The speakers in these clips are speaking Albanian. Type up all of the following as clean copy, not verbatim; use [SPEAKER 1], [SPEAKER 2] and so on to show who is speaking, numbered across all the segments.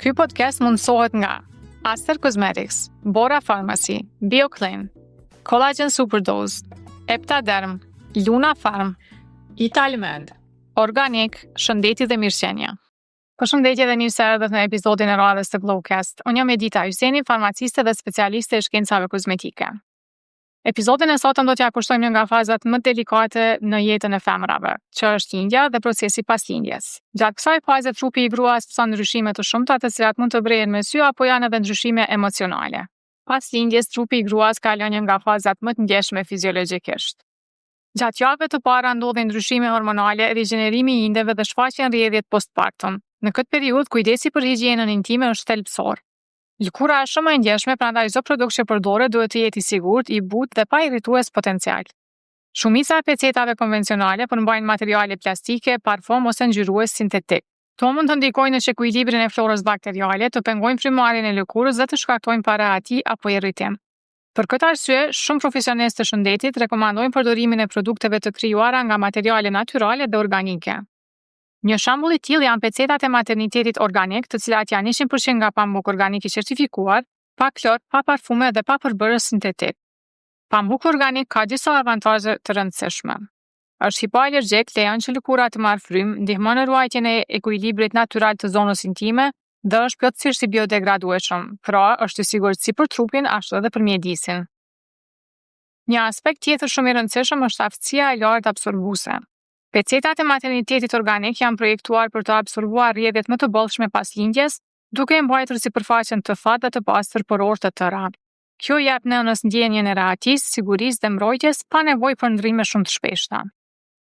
[SPEAKER 1] Ky podcast mundësohet nga Aster Cosmetics, Bora Pharmacy, BioClean, Collagen Superdose, Eptaderm, Luna Farm, Italmed, Organic, Shëndeti dhe Mirëqenia. Përshëndetje dhe mirë se erdhët në episodin e radhës të Glowcast. Unë jam Edita Hyseni, farmaciste dhe specialiste e shkencave kozmetike. Episodin e sotëm do t'ja kushtojmë një nga fazat më delikate në jetën e femrave, që është lindja dhe procesi pas lindjes. Gjatë kësaj faze trupi i gruas pëson ndryshime të shumta të cilat mund të brehen me sy apo janë edhe ndryshime emocionale. Pas lindjes trupi i gruas kalon një nga fazat më të ndjeshme fiziologjikisht. Gjatë javëve të para ndodhin ndryshime hormonale, rigjenerimi i indeve dhe shfaqjen rrjedhjet postpartum. Në këtë periudhë kujdesi për higjienën intime është thelbësor. Lëkura është shumë e ndjeshme, prandaj çdo produkt që përdoret duhet të jetë i sigurt, i butë dhe pa irritues potencial. Shumica e pecetave konvencionale përmbajnë materiale plastike, parfum ose ngjyrues sintetik. Kto mund të ndikojnë në ekuilibrin e florës bakteriale, të pengojnë frymëmarrjen e lëkurës dhe të shkaktojnë parati apo irritim. Për këtë arsye, shumë profesionistë të shëndetit rekomandojnë përdorimin e produkteve të krijuara nga materiale natyrale dhe organike. Një shembull i tillë janë pecetat e maternitetit organik, të cilat janë 100% nga pamuk organik i certifikuar, pa klor, pa parfume dhe pa përbërës sintetik. Pambuku organik ka disa avantazhe të rëndësishme. Është hipoalergjik, lejon që lëkura të marrë frymë, ndihmon në ruajtjen e ekuilibrit natyral të zonës intime dhe është plotësisht i biodegradueshëm, pra është i sigurt si për trupin ashtu edhe për mjedisin. Një aspekt tjetër shumë i rëndësishëm është aftësia e lartë absorbuese. Pecetat e maternitetit organik janë projektuar për të absorbuar rrjedhjet më të bollshme pas lindjes, duke e mbajtur sipërfaqen të thatë dhe të pastër për orë të tëra. Kjo jep nënës ndjenjen e rahatisë, sigurisë dhe mbrojtjes pa nevojë për ndryme shumë të shpeshta.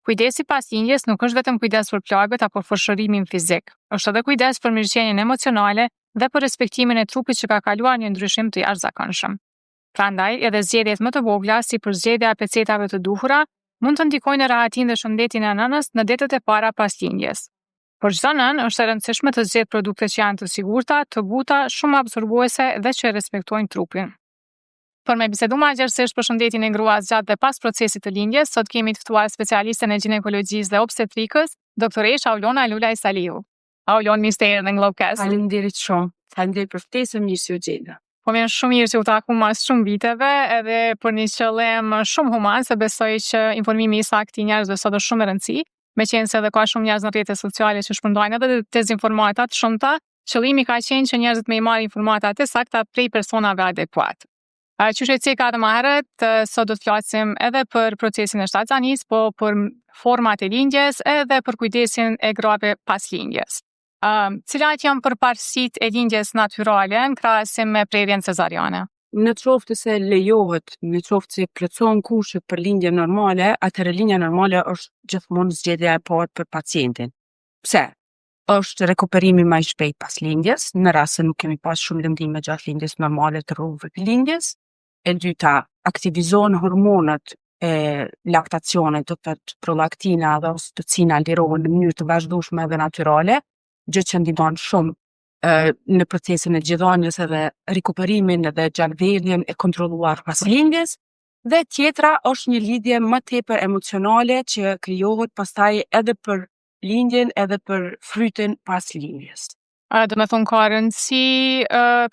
[SPEAKER 1] Kujdesi pas lindjes nuk është vetëm kujdes për plagët apo për shërimin fizik, është edhe kujdes për mirëqenien emocionale dhe për respektimin e trupit që ka kaluar një ndryshim të jashtëzakonshëm. Prandaj, edhe zgjedhjet më të vogla, si për zgjedhja e pecetave të duhura, mund të ndikojnë në rahatinë dhe shëndetin e nënës në ditët e para pas lindjes. Për çdo nënë është e rëndësishme të zgjedhë produkte që janë të sigurta, të buta, shumë absorbuese dhe që respektojnë trupin. Për me bisedu më gjerësisht për shëndetin e gruas gjatë dhe pas procesit të lindjes, sot kemi të ftuar specialisten e ginekologjisë dhe obstetrikës, doktoresh Aulona Lulaj Salihu. Aulon, mirë se erdhe në Glowcast.
[SPEAKER 2] Faleminderit shumë. Faleminderit për ftesën, mirë se u gjenda.
[SPEAKER 1] Po më shumë mirë që u takuam mas shumë viteve, edhe për një qëllim shumë human, se besoj që informimi i saktë i njerëzve sot është shumë e rëndësishëm, meqense edhe ka shumë njerëz në rrjetet sociale që shpërndajnë edhe dezinformata të shumta. Qëllimi ka qenë që njerëzit me i marrë informatat e sakta prej personave adekuat. Qysh e ceka më herët, sot do të flasim edhe për procesin e shtatzanisë, po për format e lindjes edhe për kujdesin e grave pas lindjes. Cilat janë përparësitë e lindjes natyrale në krahasim me prerjen cezariane?
[SPEAKER 2] Në qoftë se lejohet, në qoftë se plotësohen kushtet për lindje normale, atëherë lindja normale është gjithmonë zgjedhja e parë për pacientin. Pse? Është rekuperimi më i shpejt pas lindjes, në rast se nuk kemi pas shumë lëndime gjatë lindjes normale të rrugëve të lindjes. E dyta, aktivizohen hormonët e laktacionit, do të thotë prolaktina dhe oksitocina lirohen në mënyrë të vazhdueshme dhe natyrale, gjë që ndihmon shumë në procesin e gjithëdhënies edhe rikuperimin edhe gjallëverdhjen e kontrolluar pas lindjes. Dhe tjetra është një lidhje më tepër emocionale që krijohet pastaj edhe për lindjen edhe për frytin pas lindjes.
[SPEAKER 1] Do me thonë ka rëndësi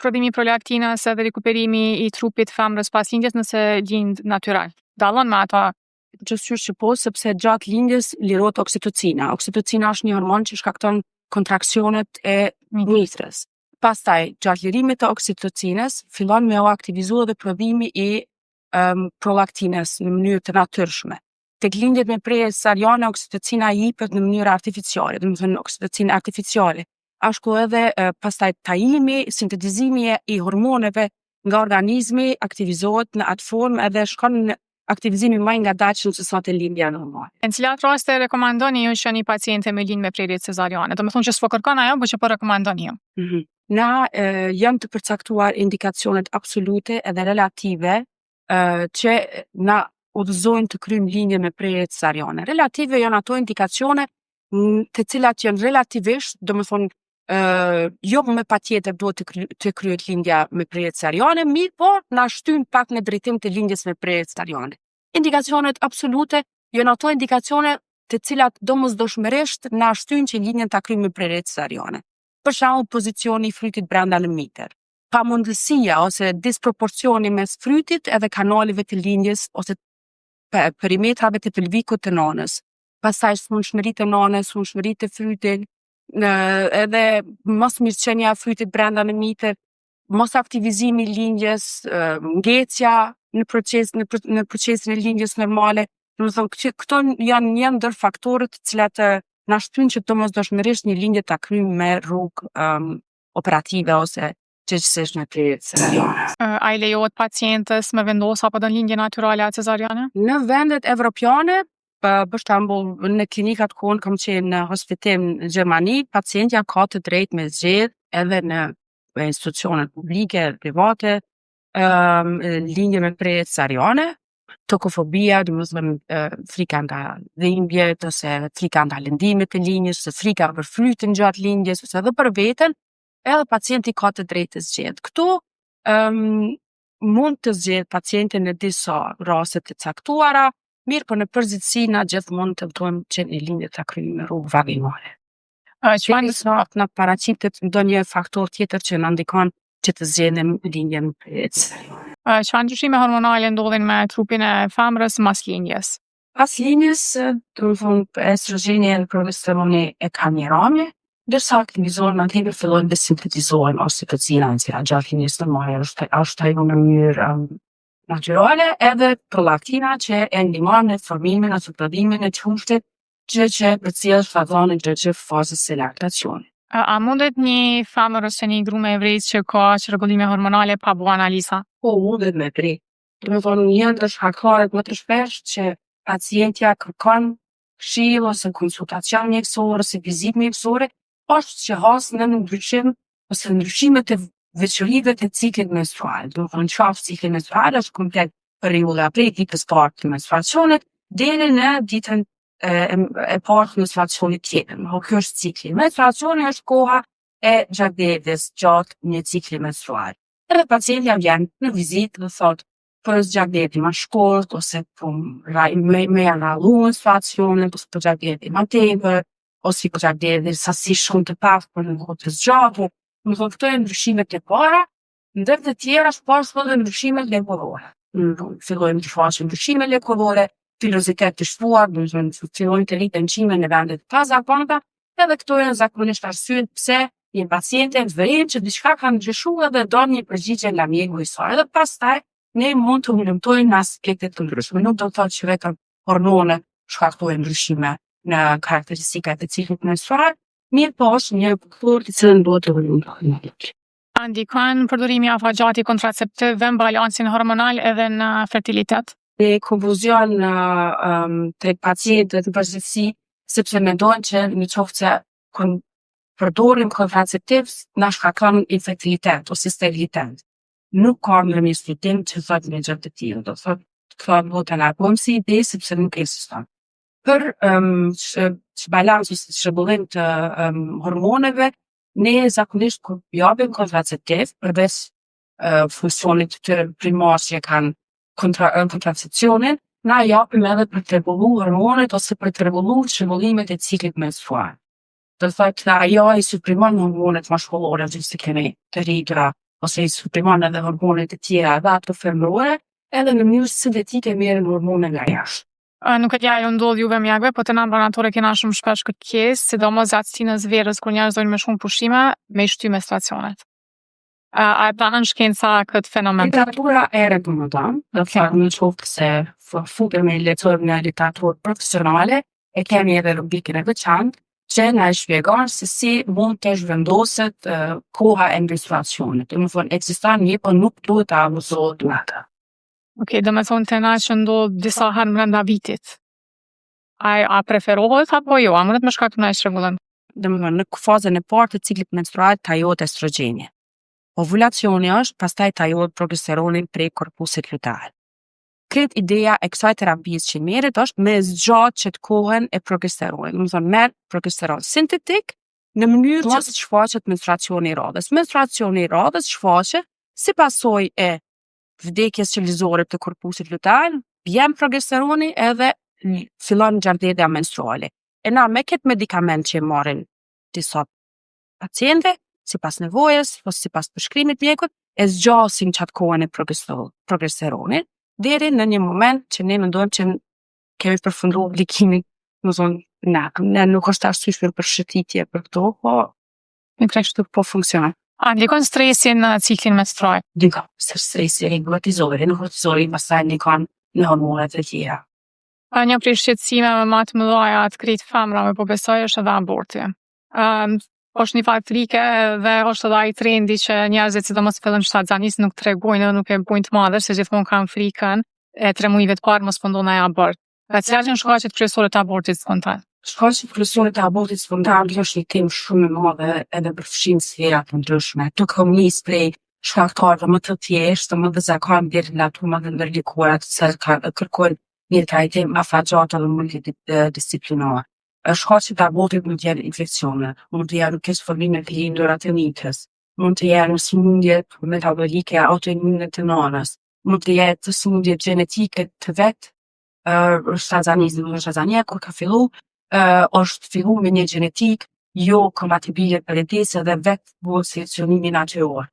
[SPEAKER 1] prodhimi i prolaktinës edhe rikuperimi i trupit femrës pas lindjes nëse lind natyral. Dallon me ata?
[SPEAKER 2] Gjithsesi që po, sepse gjatë lindjes lirohet oksitocina. Oksitocina është një hormon që shkakton kontraksionet e nitrës. Pastaj, gjatë lirimit të oksitocinës, fillon me u aktivizu edhe prodhimi i prolaktinës në mënyrë të natyrshme. Tek lindjet me prerje cesariane, oksitocina jipet në mënyrë artificiale, do të thonë oksitocinë artificiale. Ashtu edhe pastaj tajimi, sintetizimi i hormoneve nga organizmi aktivizohet në atë formë edhe shkon në aktivizimi më i ngadalshëm se sa te lindja normale.
[SPEAKER 1] Në cilat raste rekomandoni ju që një paciente me lindje me prerje cesariane? Do të thonë që s'po kërkon ajo, por që po rekomandoni ju.
[SPEAKER 2] Na janë të përcaktuar indikacionet absolute edhe relative që na udhëzojnë të kryejmë lindje me prerje cesariane. Relative janë ato indikacione të cilat janë relativisht, do të thonë jo me patjetër duhet të kryet lindja me prerje cesariane, mirë po na shtyn pak në drejtim të lindjes me prerje cesariane. Indikacionet absolute janë ato indikacione të cilat domosdoshmërisht na shtyn që lindjen ta kryejmë me prerje cesariane. Për shembull, pozicioni i frytit brenda lëmitër. Pamundësia ose disproporcioni mes frytit edhe kanaleve të lindjes ose perimetrave të pelvikut të nanës. Pastaj smundshmëritë e nanës, smundshmëritë e frytit, edhe mos mirëqenia e frytit brenda lëmitër, mos aktivizimi i lindjes, ngecja në procesin e lindjes normale. Do të thonë këto janë një ndër faktorët të cilat na shtyn që domosdoshmërisht një lindje ta kryejmë me rrugë operative ose gjithsesi në cesariane.
[SPEAKER 1] A I lejohet pacientës me vendos apo do në lindje natyrale a cesariane?
[SPEAKER 2] Në vendet evropiane, për shembull në klinikat ku unë kam qenë në hospitim në Gjermani, pacientja ka të drejtë me zgjedh edhe në institucionet publike, private, lindje me prej cesariane, tokofobia, domethënë frika nga dhimbjet ose frika nga lëndimet e lindjes, ose frika për frytin gjatë lindjes, ose edhe për veten, edhe pacienti ka të drejtë të zgjedh. Këtu mund të zgjedh pacienti në disa raste të caktuara, mirë po në përgjithësi na gjithmonë tentojmë që një lindje ta kryejmë me rrugë vaginale. Çfarë na paraqitet ndonjë faktor tjetër që na ndikon që të zgjedhim lindjen cesariane.
[SPEAKER 1] Çfarë ndryshime hormonale ndodhin me trupin e femrës mas lindjes?
[SPEAKER 2] Pas lindjes, do të thonë estrogeni dhe progesteroni e kanë një ramje, ndërsa aktivizohen atëherë fillojnë të sintetizohen oksitocina që gjatë lindjes normale është ajo në mënyrë natyrale, edhe prolaktina që e ndihmon në formimin ose prodhimin e qumshtit, që përcjellet fazën e fazës së laktacionit.
[SPEAKER 1] A mundet një femër ose një grume e vrejtë që ka çrregullime hormonale pa bu analiza?
[SPEAKER 2] Po, mundet me prej. Do të thonë një ndër shkaktarët më të shpesh që pacientja kërkon këshill ose konsultacion mjekësor ose vizitë mjekësore është që hasë në ndryshim ose ndryshimet e veçorive të ciklit menstrual. Do të thonë qafë cikli menstrual është komplet rregulla prej ditës parë të menstruacionit deri në ditën e parë të menstruacionit tjetër. Kjo është cikli. Menstruacioni është koha e gjakderdhjes gjatë një cikli menstrual. Edhe pacientja vjen në vizitë dhe thotë për gjakderdhje më shkurt ose me rallu menstruacionin, ose për gjakderdhje më tepër, ose për gjakderdhje sasi shumë të paktë në kohë të zgjatur. Do të thonë këto janë ndryshimet e para, ndër të tjera shpash edhe ndryshimet lëkurore. Fillojmë të shfaqim ndryshime lëkurore, pilozitet të shtuar, do të thonë fillojnë të rriten enzime në vende të pazakonta, edhe këto janë zakonisht arsyet pse një paciente vërin që diçka ka ndryshuar dhe don një përgjigje nga mjeku i saj. Edhe pastaj ne mund të ulëmtojmë në aspekte të ndryshme. Nuk do të thotë që vetëm hormonet shkaktojnë ndryshime në karakteristikat e ciklit menstrual, mirë po është një faktor i cili duhet të ulëmtojmë.
[SPEAKER 1] A ndikon përdorimi i afatgjati kontraceptivëve në balansin hormonal edhe në fertilitet?
[SPEAKER 2] Dhe konfuzion tek pacientët në përgjithësi, sepse mendojnë që në qoftë se përdorim kontraceptiv na shkakton infertilitet ose sterilitet. Nuk ka ndërmjet studim që thotë një gjë të tillë. Do thotë këto vota na bëjmë si ide sepse nuk ekziston. Për balansin ose çrregullim të hormoneve, ne zakonisht kur japim kontraceptiv përveç funksionit të primar që kanë kontracepcionin, na japim edhe për të rregulluar hormonet ose për të rregulluar çrregullimet e ciklit menstrual. Do të thotë ajo i suprimon hormonet mashkullore që kemi të rritura, ose i suprimon edhe hormonet e tjera dhe ato femërore, edhe në mënyrë sintetike merren hormone nga jashtë.
[SPEAKER 1] Nuk e di ajo ndodh juve mjekëve, po të na ambulatorë kena shumë shpesh këtë pjesë, sidomos gjatë stinës verës kur njerëz dojnë me shumë pushime, me i shty menstruacionet. A e pranon shkenca këtë fenomen?
[SPEAKER 2] Literatura e rekomanduar, do të thotë në qoftë se futemi lexojmë në literaturë profesionale, e kemi edhe rubrikën e veçantë që na shpjegon se si mund të zhvendoset koha e menstruacionit. Do të thonë ekziston një, po nuk duhet ta abuzohet me atë.
[SPEAKER 1] Okej, do me thonë të na që ndodh disa herë brenda vitit. A preferohet apo jo? A mundet me shkaktu në çrregullim?
[SPEAKER 2] Do të thonë në fazën e parë të ciklit menstrual tajohet estrogeni. Ovulacioni është, pastaj tajohet progesteronin prej korpusit luteal. Këtë ideja e kësaj terapisë që merret është me zgjatë që të kohën e progesteronit. Do të thonë merr progesteron sintetik në mënyrë që të shfaqet menstruacioni i radhës. Menstruacioni i radhës shfaqet si pasojë e vdekjes qelizore të korpusit luteal, vjen progesteroni edhe fillon gjarrdhja menstruale. E na me këtë medikament që marrin disa paciente, sipas nevojës, ose sipas përshkrimit mjekut, e zgjasin qatë kohën e progesteronit, deri në një moment që ne mendojmë që kemi përfundu aplikimin, në zonë, ne nuk është arsyeshme për shëtitje për këto, po në kështu po funksionon.
[SPEAKER 1] A ndikon stresi në ciklin menstrual?
[SPEAKER 2] Ndikon, se stresi në kortizori, pastaj ndikon në hormonet e tjera.
[SPEAKER 1] Një prej shqetësimeve më të mëdha të krejt femrave, po besoj është edhe aborti. Është një fakt frike dhe është edhe ai trendi që njerëzit sidomos fillojnë shtatzanisë nuk tregojnë dhe nuk e bojnë të madhe se gjithmonë kanë frikën e 3 muajve të parë mos po ndodhë ai abort. Cilat janë shkaqet kryesore të abortit spontan?
[SPEAKER 2] Shkaqet kryesore të abortit spontan është një temë shumë e madhe edhe përfshin sfera të ndryshme. Tu kam nis prej shkaktarëve më të thjeshtë, më të zakonshëm deri në ato më të ndërlikuara të cilat kërkojnë një trajtim afatgjatë dhe multidisciplinar. Shkaqet e abortit mund të jenë infeksione, mund të jenë rrugës formime të lindur atë mitës, mund të jenë sëmundje metabolike autoimune të nanës, mund të jetë sëmundje gjenetike të vetë, shtatazania kur ka fillu, është fillu me një gjenetik jo kompatibile për jetesë dhe vetë bëhet seleksionimi natyror.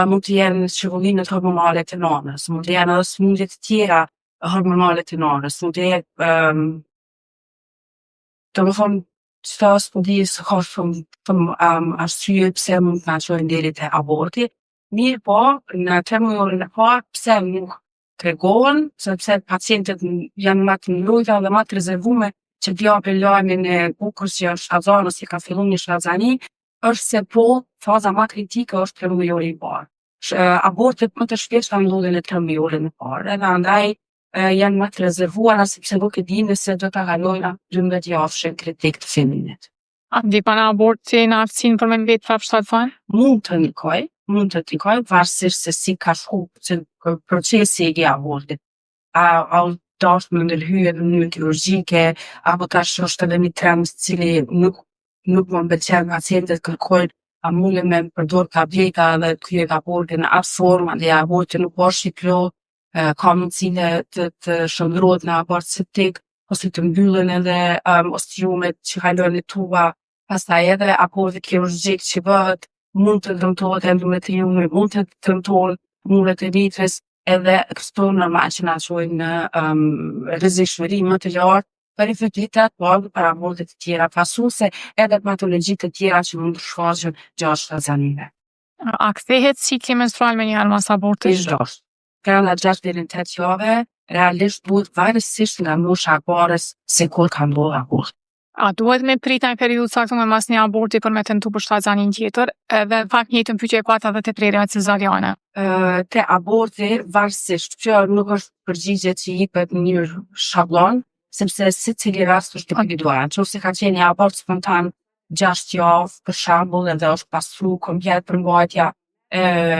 [SPEAKER 2] Mund të jenë shëvullimet hormonale të nanës, mund të jenë edhe sëmundje të tjera hormonale të nanës, mund të jetë të më thonë qëta s'po di se ka shumë arsye pse mund të na çojnë deri te aborti. Mirë po, në 3 muajin e parë pse nuk tregohen, sepse pacientët janë më të mbrojtura dhe më të rezervuar që t'u japin lajmin e bukur që është shtatzan ose ka filluar një shtatzani, është se po faza më kritike është 3 muajin e parë. Abortet më të shpeshta ndodhin në 3 muajin e parë, edhe andaj janë më të rezervuara sepse nuk e dinë se do ta kalojnë 12 javë kritik të fëmijës.
[SPEAKER 1] A ndikon aborti në aftësinë për me mbetë prapshtatshëm?
[SPEAKER 2] Mund të ndikoj, varësisht se si ka shku procesi i abortit. A dash me ndërhyje në mënyrë kirurgjike, apo tash është edhe një trend cili nuk më pëlqen, pacientët kërkojnë a mund me përdor tableta dhe të kryej abortin në atë formë, dhe aborti nuk është i plot, ka mundësinë të shndrohet në abort septik, ose të mbyllen edhe ostiumet që kalojnë në tuba, pastaj edhe aborti kirurgjik që bëhet, mund të dëmtohet endometriumi, mund të dëmtohen muret e litrës, edhe këto normal që na çojnë në rrezikshmëri më të lartë për infektivitet, po edhe për abortet të tjera pasuese, edhe patologjitë të tjera që mund të shfaqen gjatë shtatzanive.
[SPEAKER 1] A kthehet cikli menstrual me njëherë mas abortit?
[SPEAKER 2] Ishtë. Nga 6 deri në 8 javë, realisht duhet varësisht nga mosha e parës se kur ka ndodhur abort.
[SPEAKER 1] A duhet me prit në periudhë caktuar mas një aborti për me tentu për shtatzanin tjetër, edhe në fakt njëjtën pyetje e pata edhe te prerja cezariane?
[SPEAKER 2] Te aborti varësisht, kjo nuk është përgjigje që jepet në një shabllon, sepse secili rast është individual. Nëse ka qenë një abort spontan 6 javë për shembull edhe është pastruar komplet përmbajtja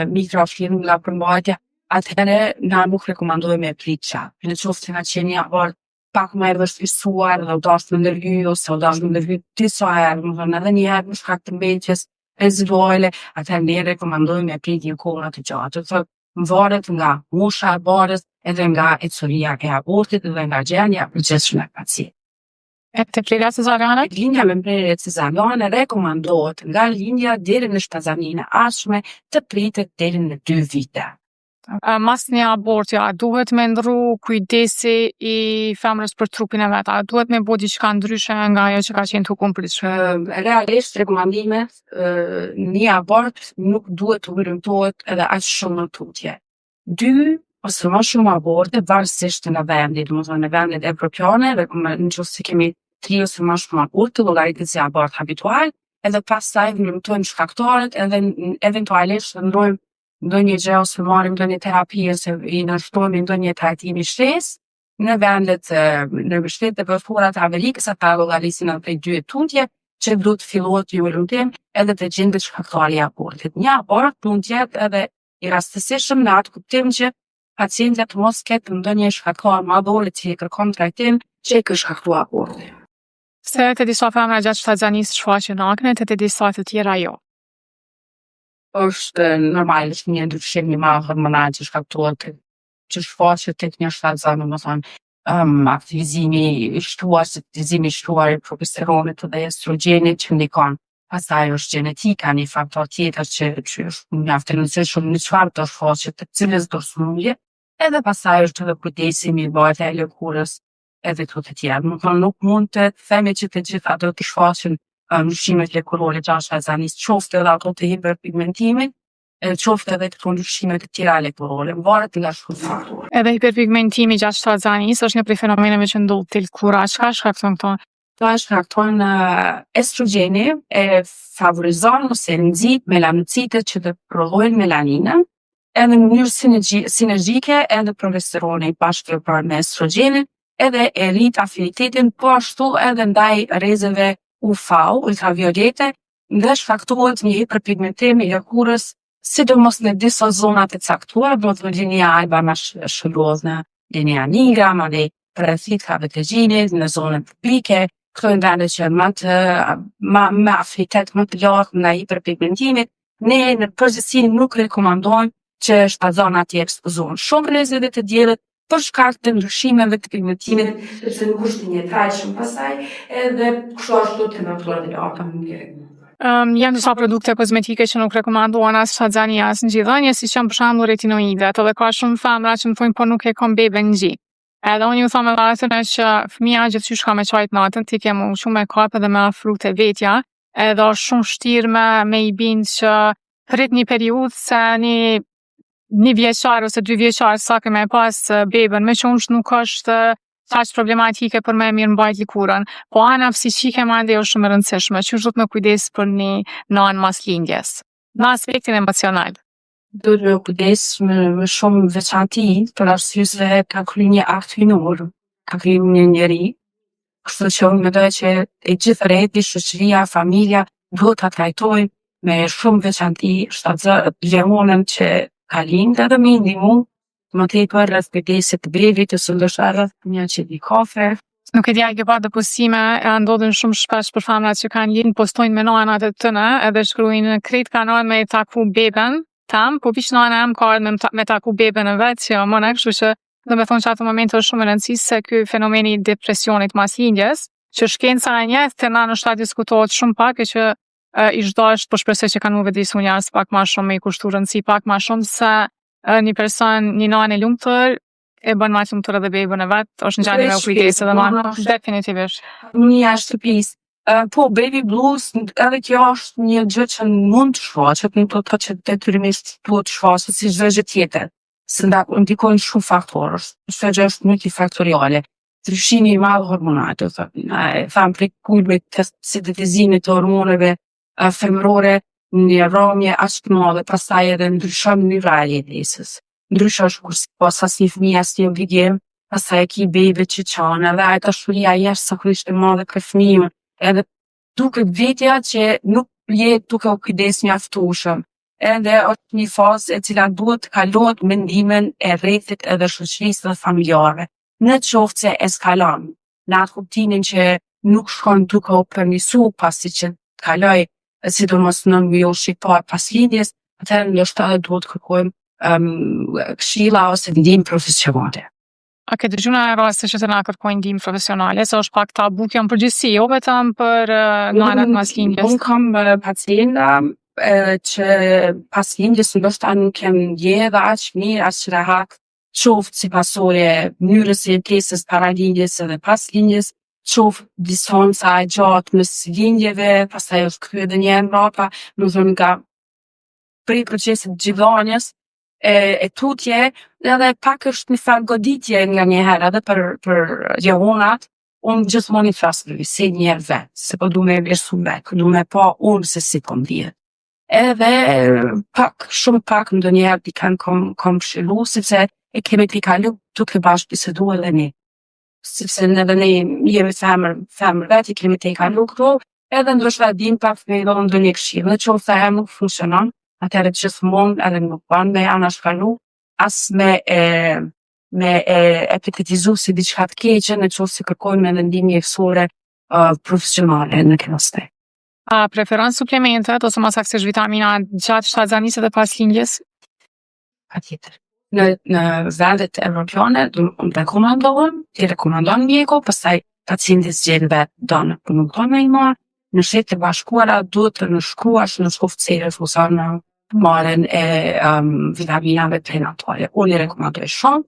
[SPEAKER 2] mikrofilm nga përmbajtja, atëherë na nuk rekomandojmë me prit qatë. Nëse ka qenë një abort pak më e vështirësuar dhe u dash me ndërhyj ose u dash me ndërhyj disa herë, më thënë edhe një herë për shkak të mbetjes reziduale, atëherë ne rekomandojmë me prit një kohë të gjatë. Do thotë varet nga mosha e barës, edhe nga historia e abortit dhe nga gjendja e përgjithshme e pacientit.
[SPEAKER 1] E te prerja cezariane?
[SPEAKER 2] Lindja me prerje cezariane rekomandohet nga lindja deri në shtatzaninë e ardhshme të pritet deri në 2 vite.
[SPEAKER 1] Mas një aborti, a duhet me ndrru kujdesi i femrës për trupin e vet? A duhet me bo diçka ndryshe nga ajo që ka qenë të humbur?
[SPEAKER 2] Realisht rekomandimet një abort nuk duhet të humbëtohet edhe aq shumë në tutje. 2 ose më shumë aborte varësisht nga vendi, domethënë në vendet evropiane, nëse kemi 3 ose më shumë aborte, llogaritet si abort habitual, edhe pastaj ndërtojmë shkaktarët, edhe eventualisht ndrojmë ndonjë gjë ose marrim ndonjë terapi ose i ndërtojmë ndonjë trajtimi shtesë. Në vendet në shtetet e përfora të Amerikës ata llogarisin prej 2 tutje që duhet fillohet ju lutem edhe të gjendet shkaktari i abortit. Një abort mund të jetë edhe i rastësishëm në atë kuptim që pacientët mos ketë ndonjë shkaktar madhore që i kërkon trajtim që i ka shkaktuar abortin.
[SPEAKER 1] Se të disa femra gjatë shtatzanisë shfaqen akne, të disa të tjera jo.
[SPEAKER 2] Është normal është një ndryshim i madh hormonal që shkaktohet që shfaqet tek një shtatzan, domethënë aktivizimi i shtuar i progesteronit dhe estrogenit që ndikon. Pastaj është gjenetika, një faktor tjetër që është mjaft e rëndësishëm në çfarë do shfaqet të cilës do smundje, edhe pastaj është edhe kujdesi mirë bëhet e lëkurës edhe këto të tjera. Më thonë nuk mund të themi që të gjitha do të shfaqen ndryshimet lëkurore gjashtë azanis, qoftë edhe ato të hiperpigmentimit, qoftë edhe këto ndryshime të tjera lëkurore, varet nga shumë faktorë.
[SPEAKER 1] Edhe hiperpigmentimi gjatë shtatzanis është një prej fenomeneve që ndodh te lëkura. Çka shkakton këto?
[SPEAKER 2] Këto shkakton estrogeni e favorizon ose nxit melanocitet që të prodhojnë melaninën, edhe në mënyrë sinergjike edhe progesteroni bashkë me estrogenin, edhe e rrit afinitetin, po ashtu edhe ndaj rrezeve UV, ultraviolete, dhe shkaktohet një hiperpigmentim i lëkurës, sidomos në disa zonat e caktuara, do të thotë linja alba më shërohet në linja nigra, madje rreth kave të gjinit, në zonën publike, këto janë vende që me afinitet më të lartë ndaj hiperpigmentimit. Ne në përgjithësi nuk rekomandojmë që shtatzana të ekspozohen shumë rrezeve të diellit për shkak të ndryshimeve të pigmentimit, sepse nuk është një trajshëm pastaj, edhe kështu ashtu temperaturat e larta mund të
[SPEAKER 1] Janë disa produkte kozmetike që nuk rekomandohen as shtatzani as ngjidhënie, siç janë për shembull retinoidet, edhe ka shumë femra që më thonë po nuk e kam beben ngji. Edhe unë ju them edhe atë që fëmia gjithçysh ka me çajt natën, ti ke më shumë me kap edhe me frute vetja, edhe është shumë vështirë me i bind që prit një periudhë se një vjeçar ose 2 vjeçar sa ke me pas beben me qumsh nuk është kaq problematike për me mirë mbajt lëkurën, po ana psiqike mandej është shumë e rëndësishme, që duhet me kujdes për një nanë mas lindjes, në aspektin emocional.
[SPEAKER 2] Duhet me kujdes me shumë veçanti për arsye se ka kryer një akt hyjnor, ka kryer një njeri, kështu që unë mendoj që e gjithë rreti, shoqëria, familja duhet ta trajtojnë me shumë veçanti lemonën që ka lindë edhe me ndihmu më tepër rreth kujdesit të bebit ose ndoshta rreth një çepi kafe.
[SPEAKER 1] Nuk e di a ke pa të postime, ndodhin shumë shpesh për femrat që kanë lind, postojnë me nanat e tyne edhe shkruajnë krejt kanë me taku beben tam, po pish nana jam ka me taku beben e vet që më ne, kështu që do me thonë që ato momente është shumë e rëndësishme se ky fenomeni i depresionit mas lindjes, që shkenca e njeh te na ndoshta diskutohet shumë pak e që i çdasht po shpresoj që kanë më vëdisur njerëz pak më shumë me i kushtu rëndësi pak më shumë se një person, një nanë e lumtur e bën më lumtur edhe bebën e vet, është në gjendje me u kujdes edhe më definitivisht.
[SPEAKER 2] Një shtëpisë. Po, baby blues, edhe kjo është një gjë që mund të shfaqet, nuk do të thotë që detyrimisht duhet të shfaqet si çdo gjë tjetër. Se ndikojnë shumë faktorë, çdo gjë është multifaktoriale. Ndryshimi i madh hormonal, do thotë, tham prej kulmit të sintetizimit të hormoneve femërore, një rrëmje aq të madhe, pastaj edhe ndryshon mënyra e jetesës. Ndryshosh kur pas asnjë fëmijë asnjë obligim, pastaj ki bebe që çon, edhe ajo dashuria jashtëzakonisht e madhe për fëmijën, edhe duket vetja që nuk je duke u kujdes mjaftueshëm. Edhe është një fazë e cila duhet të kalohet me ndihmën e rrethit edhe shoqërisë dhe familjarëve. Në qoftë se eskalon, në atë kuptimin që nuk shkon duke u përmirësuar pasi që të kaloj, sidomos në mbyllje parë pas lindjes, atëherë ndoshta duhet të kërkojmë këshilla ose ndihmë profesionale.
[SPEAKER 1] A ke dëgjuar në raste që të na kërkojnë ndihmë profesionale, se është pak tabu kjo në përgjithësi, jo vetëm për nanat mas lindjes?
[SPEAKER 2] Unë kam pacienta që pas lindjes ndoshta nuk kanë ndjerë aq mirë, aq rehat, qoftë si pasojë mënyrës së jetesës para lindjes edhe pas lindjes, qoftë distanca e gjatë mes lindjeve, pastaj është kryer edhe një herë mbrapa, do të thonë nga prej procesit gjithëdhënies e tutje, edhe pak është një farë goditje nga një herë edhe për jehonat, unë gjithmonë i flas se një herë vetë, se po du me vlerësu vetë, du me pa unë se si po ndihet. Edhe shumë pak ndonjëherë di kanë kom këshillu, sepse e kemi t'i kalu duke bashkë bisedu edhe ne. Sepse edhe ne jemi femër vetë, i kemi t'i kalu këto, edhe ndoshta dim pak me dhënë ndonjë këshillë, në qoftë se nuk funksionon, atëherë gjithmonë edhe nuk ban me anashkalu, as me epitetizu si diçka të keqe, në qoftë se kërkojmë edhe ndihmë mjekësore profesionale në këtë aspekt.
[SPEAKER 1] A preferon suplementet ose më saktë vitamina gjatë shtatzanisë dhe pas lindjes?
[SPEAKER 2] Patjetër. Në vendet evropiane ti rekomandon mjeku, pastaj pacienti zgjedh vetë donë, po nuk do me i marr, në Shtetet e Bashkuara duhet të nënshkruash në oficirë ose në marrjen e vitaminave prenatale. Unë i rekomandoj shumë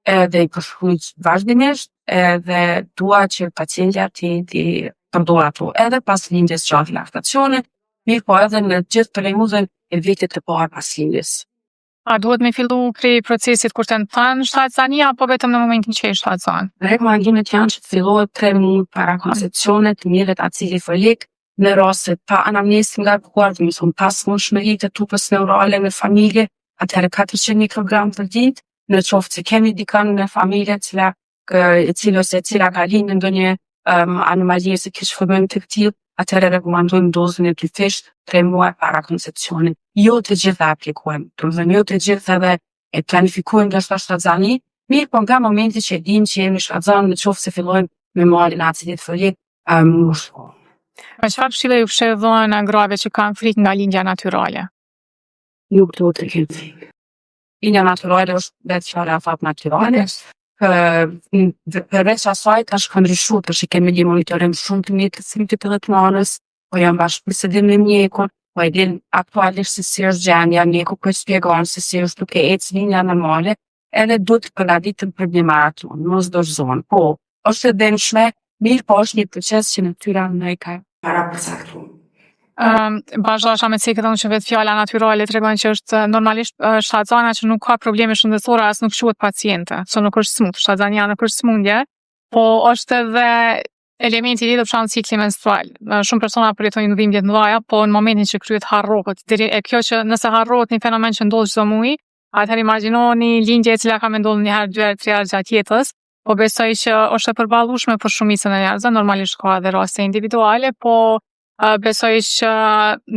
[SPEAKER 2] edhe i përshkruaj vazhdimisht edhe dua që pacientja ti përdor ato edhe pas lindjes gjatë laktacionit, mirë po edhe në gjithë periudhën e vitit të parë pas lindjes.
[SPEAKER 1] A duhet me fillu prej procesit kur të thënë shtatzani apo vetëm në momentin që e shtatzon?
[SPEAKER 2] Rekomandimet janë që të fillohet 3 muaj para koncepcionit, mirët acidi folik, në rastet pa anamnesë nga bukur, do të thonë pas mundshmëritë të tupës neurale në familje, atëherë 400 mikrogram për ditë, në qoftë se kemi dikën në familje cila ka lindur ndonjë anomali ose kish fëmijë të tillë, atëherë rekomandojmë dozën e dyfisht 3 muaj para koncepcionit. Jo të gjitha aplikojmë, do të thënë jo të gjitha dhe e planifikojmë nga shtatzani, mirë po nga momenti që e dim që jemi shtatzan, në qoftë se fillojmë me marrjen e acidit folik,
[SPEAKER 1] Me çfarë këshilla ju fshehën grave që kanë frikë nga lindja natyrale?
[SPEAKER 2] Nuk do të kenë frikë. Lindja natyrale është vetë fjala e fat natyrale. Përveç asaj ka shkëndryshuar për që kemi një monitorim shumë të mirë të thimit të rrethmanës, po janë bashkëbisedim me mjekun, po e din aktualisht si është gjendja, mjeku po shpjegon se si është duke ecë lindja normale, edhe duhet të përgatitem për një maraton, mos dorëzohen. Po, është e dëmshme, mirë po është një proces që natyra në e ka para përcaktuar.
[SPEAKER 1] Bashkësha me cikëllën që vetë fjala natyrale tregon që është normalisht shtatzana që nuk ka probleme shëndetësore as nuk quhet paciente, që nuk është smundje, shtatzania nuk është smundje, po është edhe elementi i lidhur me ciklin menstrual. Shumë persona përjetojnë dhimbje të mëdha, po në momentin që kryet harrohet, kjo që nëse harrohet një fenomen që ndodh çdo muaj, atëherë imagjinoni lindje e cila ka me ndodhur një herë, 2 herë, 3 herë gjatë jetës, po besoj që është e përballueshme për shumicën e njerëzve, normalisht ka edhe raste individuale, po besoj që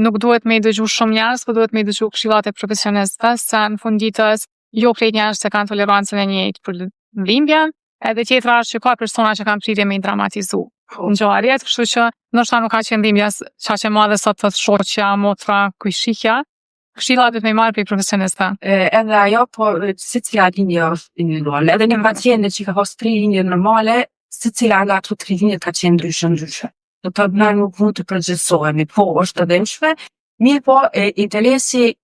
[SPEAKER 1] nuk duhet me i dëgju shumë njerëz, po duhet me i dëgju këshillat e profesionistëve, se në fund ditës jo krejt njerëz se kanë tolerancën e njëjtë për dhimbjen, edhe tjetra është që ka persona që kanë prirje me i dramatizu ngjarjet, kështu që ndoshta nuk ka qenë dhimbja çaq e madhe sa të thotë shoqja, motra, kujshikja. Këshillat duhet me i marrë prej profesionistëve.
[SPEAKER 2] Edhe ajo, po secila lindje është individuale. Edhe një pacient që ka pas 3 lindje normale, secila nga ato 3 lindje ka qenë ndryshe. Do të thotë na nuk mund të përgjithësohemi, po është e dëmshme, mirë po interesi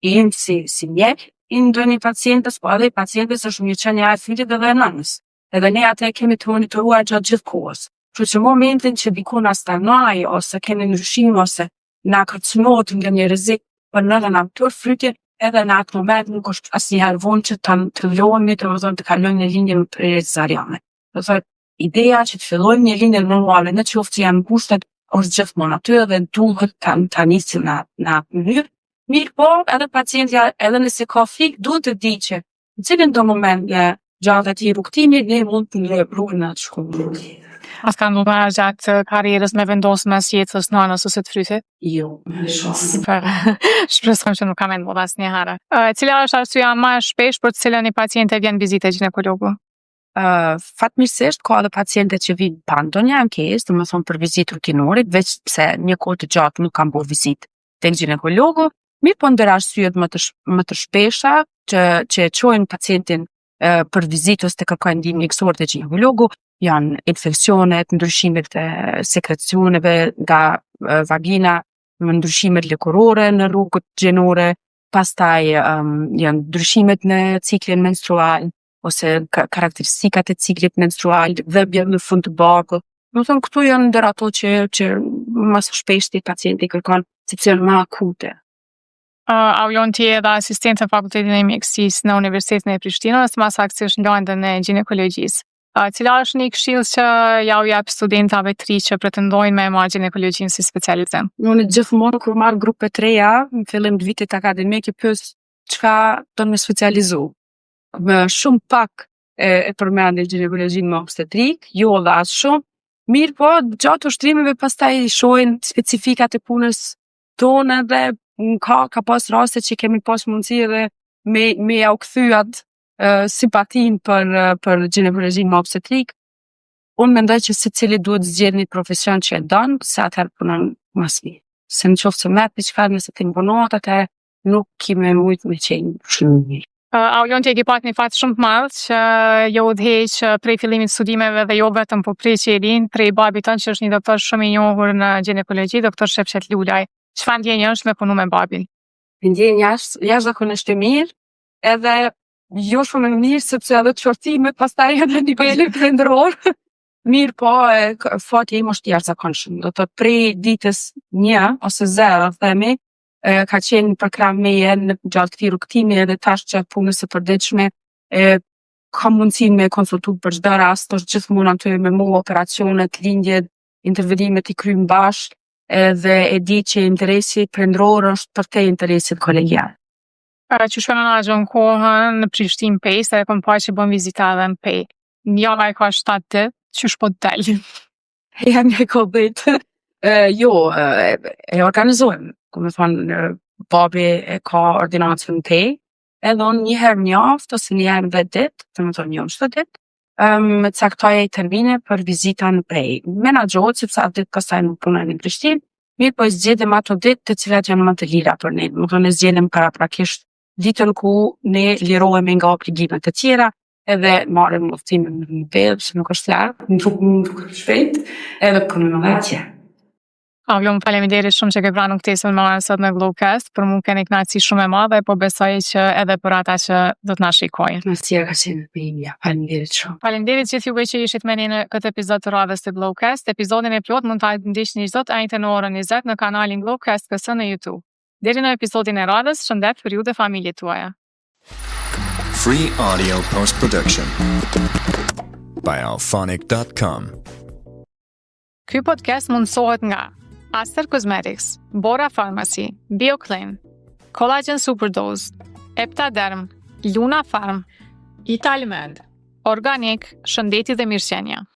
[SPEAKER 2] im si mjek i ndonjë pacientes, po edhe i pacientes është mirëqenia e fillit edhe e nënës. Edhe ne atë kemi të monitoruar gjatë gjithë kohës. Kështu që momentin që diku na stanoj ose kemi ndryshim ose na kërcënohet nga një rrezik për nënën atë frytje, edhe në atë moment nuk është asnjëherë vonë që të llohemi, të kalojmë në lindje cesariane. Do thotë ideja që të fillojmë një lindje normale në qoftë që janë kushtet është gjithmonë aty dhe duhet ta nisim në atë mënyrë. Mirë po, edhe pacientja, edhe nëse ka frikë, duhet të di që në cilin do moment gjatë atij rrugtimi ne mund të ndërprojmë në atë shkollë.
[SPEAKER 1] A ka ndodhur gjatë karrierës me vendosë mes jetës nënës ose të frytit?
[SPEAKER 2] Jo, me shumë.
[SPEAKER 1] Super. Shpresoj që nuk ka me ndodhur asnjëherë. Cila është arsyeja më e shpesh për të cilën një paciente vjen vizite ginekologu?
[SPEAKER 2] Fatmirësisht ka edhe paciente që vinë pa ndonjë ankesë, domethënë për vizitë rutinore, veç pse një kohë të gjatë nuk kanë bërë vizitë tek ginekologu, mirë po ndër arsyet më të shpesha që çojnë pacientin për vizitë ose të kërkojnë ndihmë mjekësore te ginekologu janë infeksionet, ndryshimet e sekrecioneve nga vagina, ndryshimet lëkurore në rrugët gjinore, pastaj janë ndryshimet në ciklin menstrual ose karakteristikat e ciklit menstrual, dhëmbje në fund të barkut. Do të thonë këtu janë ndër ato që më së shpeshti pacienti kërkon secili më akute.
[SPEAKER 1] A vlon ti edhe asistent në fakultetin e mjekësisë në Universitetin e Prishtinës, mas aksiosh në lëndën e ginekologjisë. Cila është një këshill që ja u jap studentave të ri që pretendojnë me marrë ginekologjinë si specializim?
[SPEAKER 2] Unë gjithmonë kur marr grupe të reja, në fillim të vitit akademik, i pyes çka do të më specializu. Më shumë pak e përmendin ginekologjinë më obstetrik, jo dhe as shumë. Mirë po, gjatë ushtrimeve pastaj shohin specifikat e punës tonë dhe ka pas raste që kemi pas mundësi edhe me ja u kthyat simpatin për ginekologjinë më obstetrik. Unë mendoj që secili duhet zgjedhë një profesion që e don, se atëherë punon më së miri. Se në qoftë se merr diçka nëse të imponohet, atëherë nuk kime mujt me qenë shumë mirë.
[SPEAKER 1] Aulion që e ki pat një fat shumë të madh që jo udhëheq prej fillimit të studimeve dhe jo vetëm po prej që e din, prej babit tënë që është një doktor shumë i njohur në ginekologji, doktor Shefqet Lulaj. Çfarë ndjenjë është me punu me babin?
[SPEAKER 2] Ndjenja është jashtëzakonisht e mirë, edhe jo shumë e mirë sepse edhe çortime pastaj edhe niveli prindëror. Mirë po, fati im është jashtëzakonshëm. Do të thotë prej ditës 1 ose 0, themi, ka qenë për krah meje në gjatë këtij rrugtimi edhe tash që punës së përditshme kam mundësinë me konsultu për çdo rast, është gjithmonë aty me mua operacionet, lindjet, intervenimet i kryjm bashkë, edhe e di që interesi prindëror është për te interesit kolegial.
[SPEAKER 1] Që shkon në gjon kohën në Prishtinë Pej, se e kom pa që bën vizita edhe në Pej. Njëra e ka 7 ditë, që shpo të del.
[SPEAKER 2] Jam një Covid. Jo, e organizojmë. Këmë thonë, babi e ka ordinacën në Pej, edhe unë një herë në javë, ose një herë 10 ditë, të më thonë 1 ditë, me caktoj termine për vizita në Pej. Menaxhohet sepse atë ditë pastaj nuk punoj në Prishtinë, mirë po zgjedhim ato ditë të cilat janë më të lira për ne. Do të thonë zgjedhim paraprakisht ditën ku ne lirohemi nga obligimet e tjera, edhe marrim udhëtimin në Pej, që nuk është larg, nuk është shpejt, edhe punojmë atje.
[SPEAKER 1] Aulion, faleminderit shumë që ke pranuar ftesën me marrë sot në Glowcast, për mua keni kënaqësi shumë e madhe, po besoj që edhe për ata që do të na shikojnë.
[SPEAKER 2] Nësia ka qenë për imja, faleminderit shumë.
[SPEAKER 1] Faleminderit gjithë juve që ishit me ne në këtë epizod të radhës të Glowcast. Episodin e plot mund ta ndiqni çdo të njëjtën orën 20 në kanalin Glowcast PS në YouTube. Deri në episodin e radhës, shëndet për ju dhe familjet tuaja.
[SPEAKER 3] Free audio post-production by alphonic.com.
[SPEAKER 1] Ky podcast mundsohet nga Aster Cosmetics, Bora Pharmacy, BioClean, Collagen Superdose, Eptaderm, Luna Farm, Italmed, Organic, Shëndeti dhe Mirëqenia.